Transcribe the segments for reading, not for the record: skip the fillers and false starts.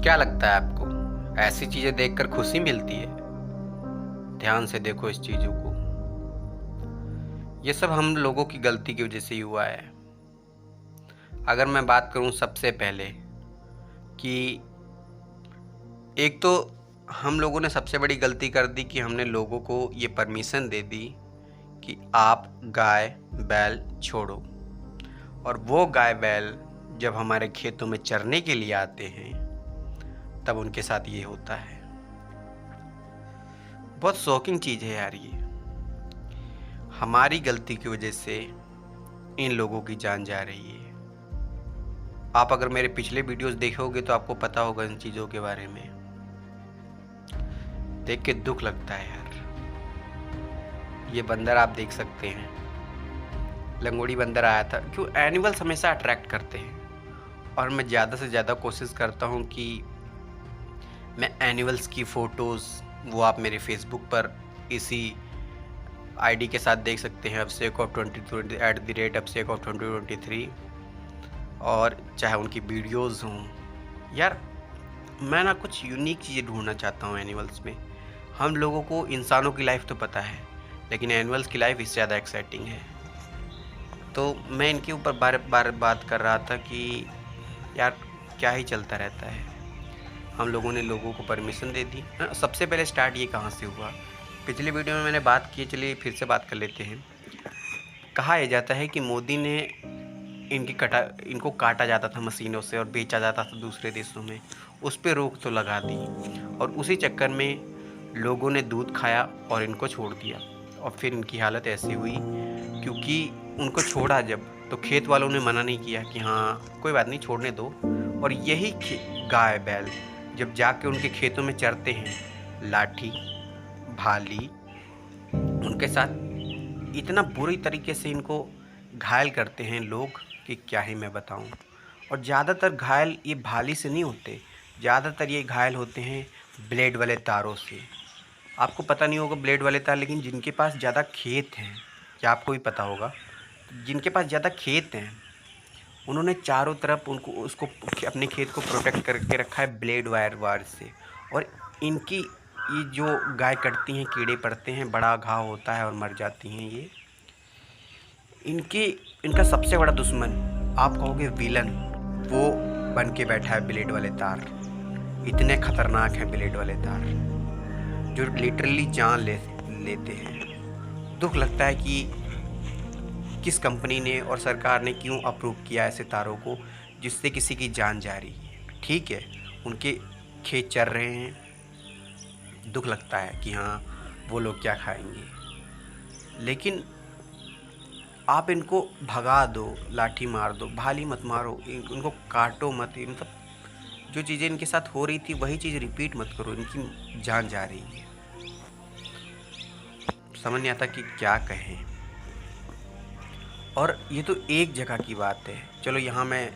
क्या लगता है आपको, ऐसी चीज़ें देखकर खुशी मिलती है? ध्यान से देखो इस चीज़ों को। ये सब हम लोगों की गलती की वज़ह से ही हुआ है। अगर मैं बात करूँ सबसे पहले कि एक तो हम लोगों ने सबसे बड़ी गलती कर दी कि हमने लोगों को ये परमिशन दे दी कि आप गाय-बैल छोड़ो, और वो गाय-बैल जब हमारे खेतों में चरने के लिए आते हैं, तब उनके साथ ये होता है। बहुत शॉकिंग चीज़ है यार ये। हमारी गलती की वजह से इन लोगों की जान जा रही है। आप अगर मेरे पिछले वीडियोस देखोगे तो आपको पता होगा इन चीज़ों के बारे में। देख के दुख लगता है यार। ये बंदर आप देख सकते हैं, लंगोड़ी बंदर आया था। क्यों एनिमल्स हमेशा अट्रैक्ट करते हैं, और मैं ज़्यादा से ज़्यादा कोशिश करता हूँ कि मैं एनिमल्स की फ़ोटोज़, वो आप मेरे फेसबुक पर इसी आईडी के साथ देख सकते हैं, अभिषेक ऑफ 2020 @अभिषेक ऑफ 2023, और चाहे उनकी वीडियोज़ हों। यार मैं ना कुछ यूनिक चीज़ें ढूँढना चाहता हूँ एनिमल्स में। हम लोगों को इंसानों की लाइफ तो पता है, लेकिन एनिमल्स की लाइफ इससे ज़्यादा एक्साइटिंग है। तो मैं इनके ऊपर बार-बार बात कर रहा था कि यार क्या ही चलता रहता है। हम लोगों ने लोगों को परमिशन दे दी। सबसे पहले स्टार्ट ये कहाँ से हुआ? पिछली वीडियो में मैंने बात की, चलिए फिर से बात कर लेते हैं। कहा यह जाता है कि मोदी ने इनको काटा जाता था मशीनों से और बेचा जाता था दूसरे देशों में। उस पे रोक तो लगा दी, और उसी चक्कर में लोगों ने दूध खाया और इनको छोड़ दिया, और फिर इनकी हालत ऐसी हुई क्योंकि उनको छोड़ा जब, तो खेत वालों ने मना नहीं किया कि हाँ कोई बात नहीं छोड़ने दो। और यही गाय बैल जब जाके उनके खेतों में चरते हैं, लाठी भाली उनके साथ इतना बुरी तरीके से इनको घायल करते हैं लोग कि क्या ही मैं बताऊं। और ज़्यादातर घायल ये भाली से नहीं होते, ज़्यादातर ये घायल होते हैं ब्लेड वाले तारों से। आपको पता नहीं होगा ब्लेड वाले तार, लेकिन जिनके पास ज़्यादा खेत हैं, क्या आपको भी पता होगा, जिनके पास ज़्यादा खेत हैं उन्होंने चारों तरफ उनको उसको अपने खेत को प्रोटेक्ट करके रखा है ब्लेड वायर से। और इनकी ये जो गाय कटती हैं, कीड़े पड़ते हैं, बड़ा घाव होता है और मर जाती हैं ये। इनके इनका सबसे बड़ा दुश्मन आप कहोगे विलन, वो बन के बैठा है ब्लेड वाले तार। इतने खतरनाक हैं ब्लेड वाले तार, जो लिटरली जान लेते हैं। दुख लगता है कि किस कंपनी ने और सरकार ने क्यों अप्रूव किया ऐसे तारों को जिससे किसी की जान जा रही है। ठीक है, उनके खेत चर रहे हैं, दुख लगता है कि हाँ वो लोग क्या खाएंगे, लेकिन आप इनको भगा दो, लाठी मार दो, भाली मत मारो, इनको काटो मत। मतलब जो चीज़ें इनके साथ हो रही थी वही चीज़ रिपीट मत करो, इनकी जान जा रही है। समझ नहीं आता कि क्या कहें। और ये तो एक जगह की बात है, चलो यहाँ मैं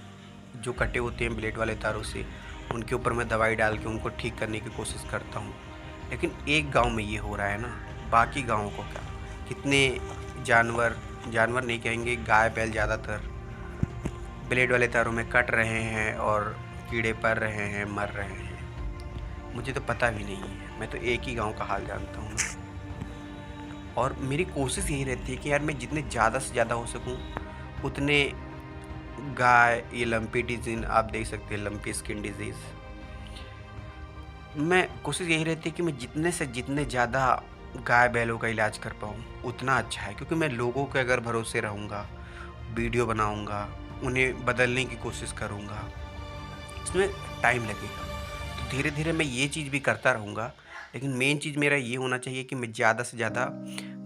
जो कटे होते हैं ब्लेड वाले तारों से उनके ऊपर मैं दवाई डाल के उनको ठीक करने की कोशिश करता हूँ, लेकिन एक गांव में ये हो रहा है ना, बाकी गाँवों को क्या? कितने जानवर नहीं कहेंगे, गाय बैल ज़्यादातर ब्लेड वाले तारों में कट रहे हैं और कीड़े पड़ रहे हैं, मर रहे हैं। मुझे तो पता भी नहीं है, मैं तो एक ही गांव का हाल जानता हूँ। और मेरी कोशिश यही रहती है कि यार मैं जितने ज़्यादा से ज़्यादा हो सकूँ उतने गाय, ये लंपी डिजीज़ आप देख सकते हैं, लंपी स्किन डिजीज़, मैं कोशिश यही रहती है कि मैं जितने से जितने ज़्यादा गाय बैलों का इलाज कर पाऊँ उतना अच्छा है। क्योंकि मैं लोगों के अगर भरोसे रहूँगा, वीडियो बनाऊँगा, उन्हें बदलने की कोशिश करूँगा, इसमें टाइम लगेगा। तो धीरे धीरे मैं ये चीज़ भी करता रहूँगा, लेकिन मेन चीज़ मेरा ये होना चाहिए कि मैं ज़्यादा से ज़्यादा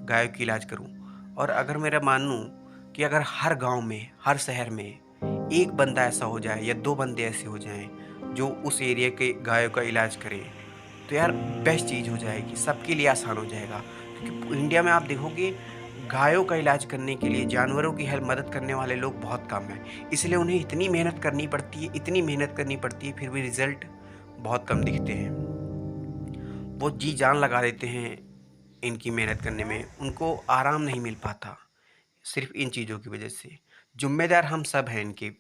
गायों की इलाज करूँ। और अगर मेरा मानूँ कि अगर हर गांव में, हर शहर में एक बंदा ऐसा हो जाए या दो बंदे ऐसे हो जाएं जो उस एरिया के गायों का इलाज करें, तो यार बेस्ट चीज़ हो जाएगी, सबके लिए आसान हो जाएगा। क्योंकि इंडिया में आप देखोगे गायों का इलाज करने के लिए, जानवरों की हेल्प मदद करने वाले लोग बहुत कम हैं। इसलिए उन्हें इतनी मेहनत करनी पड़ती है, इतनी मेहनत करनी पड़ती है, फिर भी रिज़ल्ट बहुत कम दिखते हैं। वो जी जान लगा देते हैं इनकी मेहनत करने में, उनको आराम नहीं मिल पाता सिर्फ इन चीज़ों की वजह से। ज़िम्मेदार हम सब हैं इनकी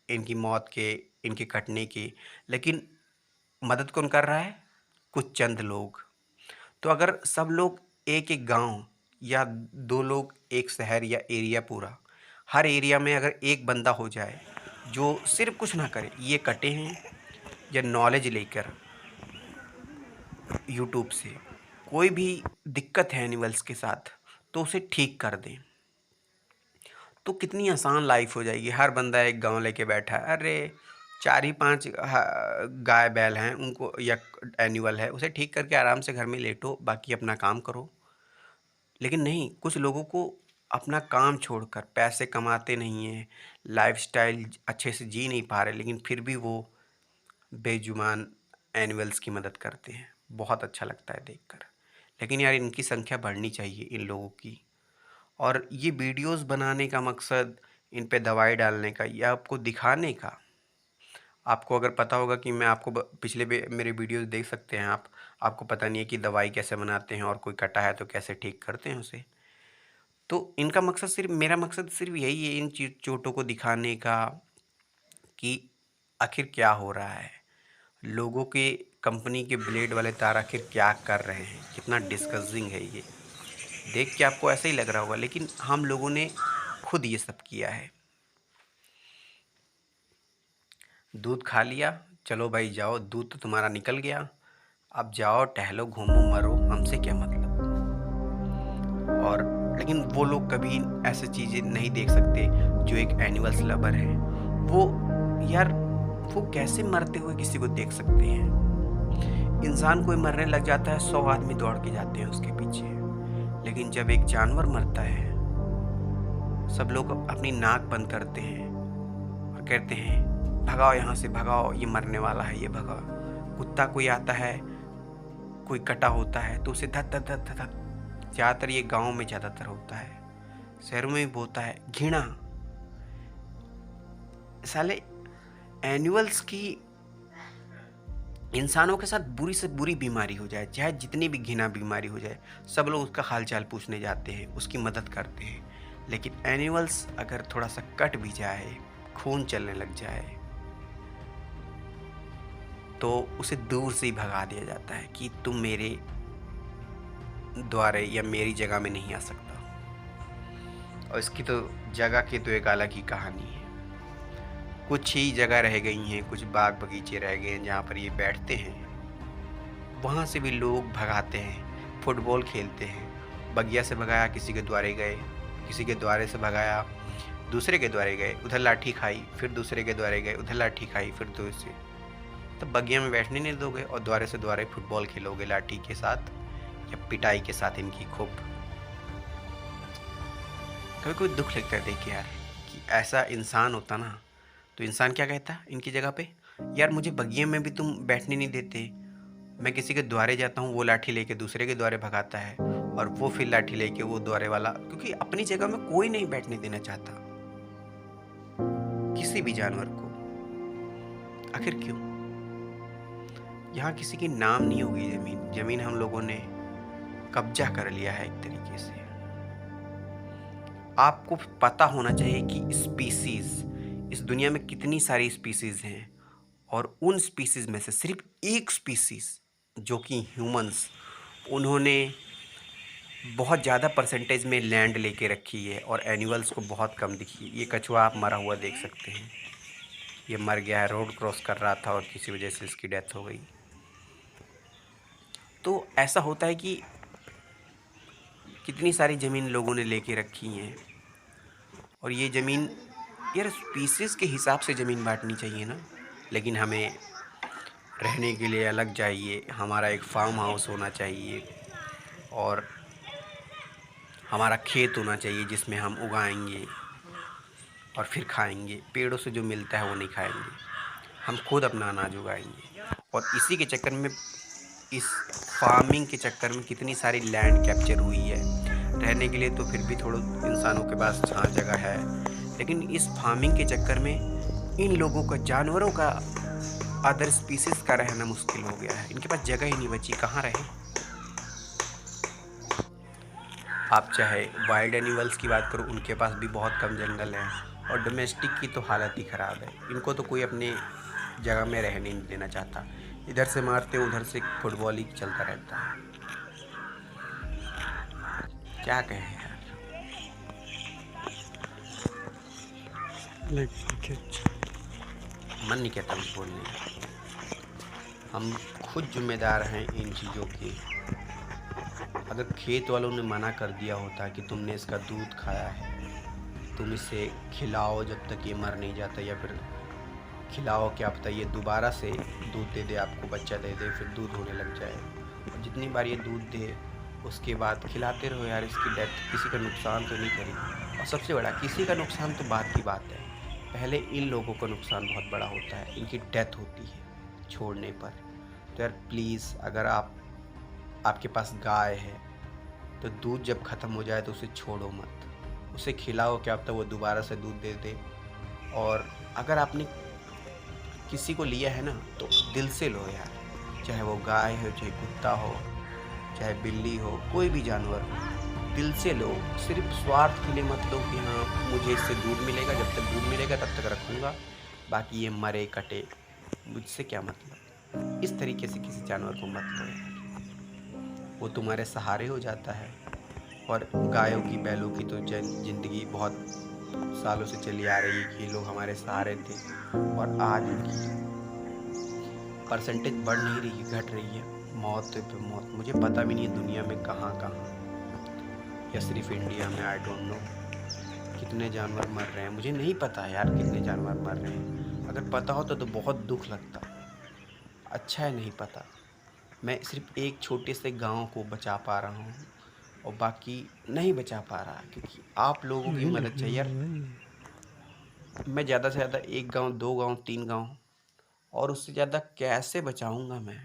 इनकी मौत के, इनके कटने के। लेकिन मदद कौन कर रहा है? कुछ चंद लोग। तो अगर सब लोग एक एक गांव या दो लोग एक शहर या एरिया पूरा, हर एरिया में अगर एक बंदा हो जाए जो सिर्फ कुछ ना करे, ये कटे हैं या नॉलेज लेकर यूट्यूब से कोई भी दिक्कत है एनिमल्स के साथ तो उसे ठीक कर दें, तो कितनी आसान लाइफ हो जाएगी। हर बंदा एक गांव लेके बैठा है, अरे 4 ही 5 गाय बैल हैं उनको या एनिमल है, उसे ठीक करके आराम से घर में लेटो, बाकी अपना काम करो। लेकिन नहीं, कुछ लोगों को अपना काम छोड़कर, पैसे कमाते नहीं हैं, लाइफस्टाइल अच्छे से जी नहीं पा रहे, लेकिन फिर भी वो बेजुबान एनिमल्स की मदद करते हैं। बहुत अच्छा लगता है देखकर। लेकिन यार इनकी संख्या बढ़नी चाहिए, इन लोगों की। और ये वीडियोस बनाने का मकसद, इन पे दवाई डालने का या आपको दिखाने का, आपको अगर पता होगा कि मैं आपको पिछले मेरे वीडियोस देख सकते हैं आप, आपको पता नहीं है कि दवाई कैसे बनाते हैं और कोई कटा है तो कैसे ठीक करते हैं उसे। तो इनका मकसद सिर्फ, मेरा मकसद सिर्फ यही है इन चोटों को दिखाने का कि आखिर क्या हो रहा है, लोगों के कंपनी के ब्लेड वाले तार आखिर क्या कर रहे हैं। कितना डिस्कस्टिंग है ये, देख के आपको ऐसा ही लग रहा होगा, लेकिन हम लोगों ने खुद ये सब किया है। दूध खा लिया, चलो भाई जाओ, दूध तो तुम्हारा निकल गया, अब जाओ टहलो घूमो मरो, हमसे क्या मतलब। और लेकिन वो लोग कभी ऐसी चीज़ें नहीं देख सकते जो एक एनिमल्स लवर है। वो यार वो कैसे मरते हुए किसी को देख सकते हैं। इंसान कोई मरने लग जाता है, 100 आदमी दौड़ के जाते हैं उसके पीछे, लेकिन जब एक जानवर मरता है सब लोग अपनी नाक बंद करते हैं और कहते हैं भगाओ यहाँ से, भगाओ, ये मरने वाला है, ये भगाओ। कुत्ता कोई आता है, कोई कटा होता है तो उसे धक धक धक धक धक, ज़्यादातर ये गाँव में ज़्यादातर होता है, शहरों में भी होता है, घृणा। साले एनिमल्स की इंसानों के साथ बुरी से बुरी बीमारी हो जाए, चाहे जितनी भी घिना बीमारी हो जाए, सब लोग उसका हालचाल पूछने जाते हैं, उसकी मदद करते हैं। लेकिन एनिमल्स अगर थोड़ा सा कट भी जाए, खून चलने लग जाए, तो उसे दूर से ही भगा दिया जाता है कि तुम मेरे द्वारे या मेरी जगह में नहीं आ सकता। और इसकी तो जगह की तो एक अलग ही कहानी है। कुछ ही जगह रह गई हैं, कुछ बाग बगीचे रह गए हैं जहाँ पर ये बैठते हैं, वहाँ से भी लोग भगाते हैं। फुटबॉल खेलते हैं, बगिया से भगाया, किसी के द्वारे गए, किसी के द्वारे से भगाया, दूसरे के द्वारे गए, उधर लाठी खाई, फिर दूसरे के द्वारे गए, उधर लाठी खाई, फिर दूसरे। तो बगिया में बैठने नहीं दोगे और द्वारे से द्वारे फुटबॉल खेलोगे लाठी के साथ या पिटाई के साथ इनकी खूब। कभी कोई दुख लगता है देख के यार कि ऐसा इंसान होता ना, तो इंसान क्या कहता है इनकी जगह पे, यार मुझे बगिए में भी तुम बैठने नहीं देते, मैं किसी के द्वारे जाता हूँ, वो लाठी लेके दूसरे के द्वारे भगाता है और वो फिर लाठी लेके वो द्वारे वाला, क्योंकि अपनी जगह में कोई नहीं बैठने देना चाहता किसी भी जानवर को। आखिर क्यों? यहाँ किसी की नाम नहीं होगी जमीन, जमीन हम लोगों ने कब्जा कर लिया है एक तरीके से। आपको पता होना चाहिए कि स्पीसीज, इस दुनिया में कितनी सारी स्पीसीज हैं, और उन स्पीसीज में से सिर्फ एक स्पीसीज जो कि ह्यूमंस, उन्होंने बहुत ज़्यादा परसेंटेज में लैंड लेके रखी है और एनिमल्स को बहुत कम दिखी। ये कछुआ आप मरा हुआ देख सकते हैं, ये मर गया है, रोड क्रॉस कर रहा था और किसी वजह से इसकी डेथ हो गई। तो ऐसा होता है कि कितनी सारी ज़मीन लोगों ने लेके रखी हैं, और ये ज़मीन यार स्पीसीज़ के हिसाब से ज़मीन बांटनी चाहिए ना। लेकिन हमें रहने के लिए अलग चाहिए, हमारा एक फार्म हाउस होना चाहिए और हमारा खेत होना चाहिए जिसमें हम उगाएंगे और फिर खाएंगे। पेड़ों से जो मिलता है वो नहीं खाएंगे, हम खुद अपना अनाज उगाएंगे। और इसी के चक्कर में, इस फार्मिंग के चक्कर में कितनी सारी लैंड कैप्चर हुई है। रहने के लिए तो फिर भी थोड़ा इंसानों के पास जहाँ जगह है, लेकिन इस फार्मिंग के चक्कर में इन लोगों का, जानवरों का, अदर स्पीसीज का रहना मुश्किल हो गया है। इनके पास जगह ही नहीं बची, कहाँ रहे। आप चाहे वाइल्ड एनिमल्स की बात करो, उनके पास भी बहुत कम जंगल है, और डोमेस्टिक की तो हालत ही ख़राब है। इनको तो कोई अपने जगह में रहने नहीं देना चाहता। इधर से मारते उधर से फुटबॉल ही चलता रहता है। क्या कहें यार। मन नहीं कहता कुछ बोलने का। हम खुद जिम्मेदार हैं इन चीज़ों के। अगर खेत वालों ने मना कर दिया होता कि तुमने इसका दूध खाया है, तुम इसे खिलाओ जब तक ये मर नहीं जाता, या फिर खिलाओ, क्या पता ये दोबारा से दूध दे दे, आपको बच्चा दे दे, फिर दूध होने लग जाए। और जितनी बार ये दूध दे उसके बाद खिलाते रहो यार। इसकी डेथ किसी का नुकसान तो नहीं करी। और सबसे बड़ा, किसी का नुकसान तो बात की बात है, पहले इन लोगों का नुकसान बहुत बड़ा होता है, इनकी डेथ होती है छोड़ने पर। तो यार प्लीज़, अगर आपके पास गाय है तो दूध जब ख़त्म हो जाए तो उसे छोड़ो मत, उसे खिलाओ, क्या पता वो दोबारा से दूध दे दे। और अगर आपने किसी को लिया है ना तो दिल से लो यार, चाहे वो गाय हो, चाहे कुत्ता हो, चाहे बिल्ली हो, कोई भी जानवर हो, दिल से लो। सिर्फ स्वार्थ के लिए मत लो कि हाँ मुझे इससे दूध मिलेगा, जब तक दूध मिलेगा तब तक रखूँगा, बाकी ये मरे कटे मुझसे क्या मतलब। इस तरीके से किसी जानवर को मत लो यार, वो तुम्हारे सहारे हो जाता है। और गायों की, बैलों की तो ज़िंदगी बहुत सालों से चली आ रही है कि ये लोग हमारे सहारे थे, और आज उनकी परसेंटेज बढ़ नहीं रही है, घट रही है, मौत पे मौत। मुझे पता भी नहीं है दुनिया में कहाँ कहाँ, या सिर्फ इंडिया में, आई डोंट नो कितने जानवर मर रहे हैं। मुझे नहीं पता यार कितने जानवर मर रहे हैं। अगर पता होता तो बहुत दुख लगता। अच्छा है नहीं पता। मैं सिर्फ एक छोटे से गांव को बचा पा रहा हूँ, और बाकी नहीं बचा पा रहा, क्योंकि आप लोगों की मदद चाहिए यार। मैं ज़्यादा से ज़्यादा 1 गांव, 2 गांव, 3 गांव, और उससे ज़्यादा कैसे बचाऊंगा मैं।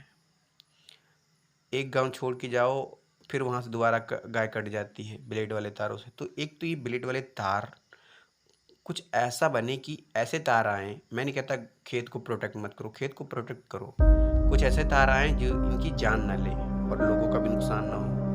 एक गांव छोड़ के जाओ, फिर वहाँ से दोबारा गाय कट जाती है ब्लेड वाले तारों से। तो एक तो ये ब्लेड वाले तार कुछ ऐसा बने कि ऐसे तार आए, मैं नहीं कहता खेत को प्रोटेक्ट मत करो, खेत को प्रोटेक्ट करो, कुछ ऐसे तार आए जो इनकी जान ना ले और लोगों का भी नुकसान ना हो।